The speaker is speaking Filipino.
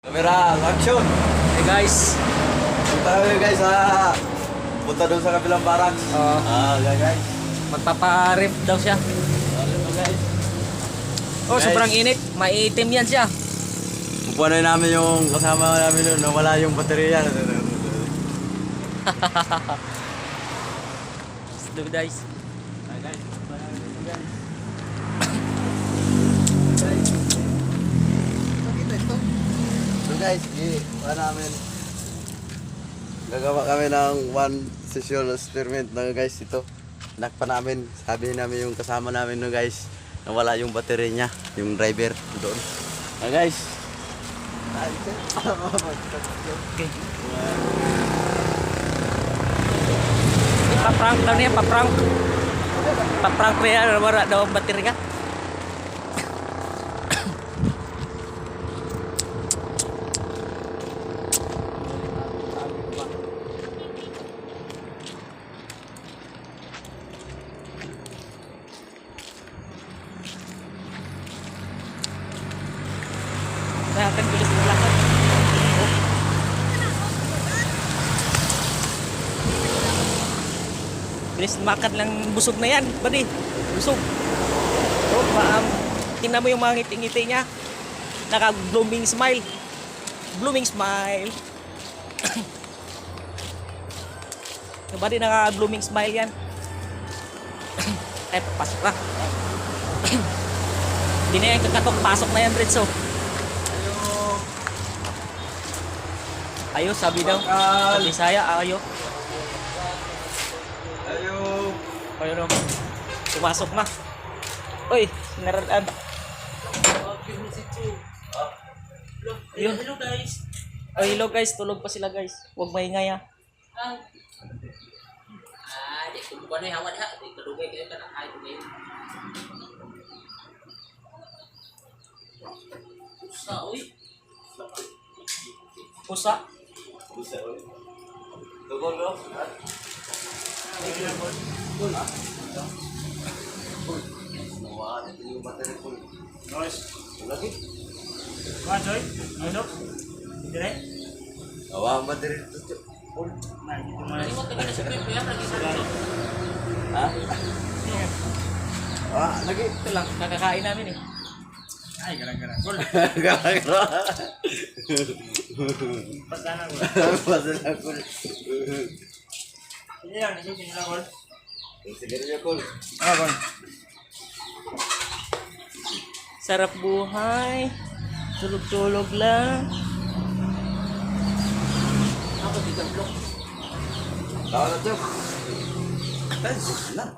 Camera, action! Hey guys. Punta kami guys sa... Punta doon sa kabilang barracks. Guys. Magpapa-ref daw siya. Ito guys. Oh, Guys. sobrang init. Maiitim yan siya. Pupuanoy namin yung kasama namin doon. Nawala yung baterya. Let's do guys. Guys, punta namin dito, guys. So guys, namin. Gagawa kami ng one session experiment na guys ito. Nakpa namin, sabi namin yung kasama namin no guys, nawala yung battery niya, yung driver doon. Guys. Okay. Pa-prank daw niya, pa-prank. Pa-prank ko yan, wala daw ang baterya. Kaya akan bilis ng lakad. Bilis makan lang, busog na yan, buddy. Busog. Oh, tingnan mo yung mga ngiti-ngiti niya. Naka-blooming smile. Blooming smile. Yung buddy, naka-blooming smile yan. Eh, pasok ka. Hindi na yan kakatok, pasok na yan, Britso. Ayo, sabi daw. Sa Bisaya, ayo. Ayo. Ayo no. Pumasok na. Uy, sinaraan. Ayun. Hello guys. Oh, hello guys, tulog pa sila guys. Huwag maingay ha. Di kumpulan ni hawan ha, di kadugay kayo ka ay tugay. Sa uy. Pusa. Busa oi. Tugol lo. Wah, itu yung battery full. Guys, Lagi. mga Joy, ano? Dire? Wah, battery itu full. Nah, gitu Ano mas. mo taga sa pip ya lagi sa Hah? Ah, lagi. Ito lang, kakakain namin eh. Ay, garang-garang. Gol. Gara-gara. Pasana gol. Pasal aku. Ini lang, ini sini lang gol. Sige niyo call. Ah, gol. Sarap buhay. Tulog-tulog lang. ako di blok. Tahu na tuh. Kan sih lah.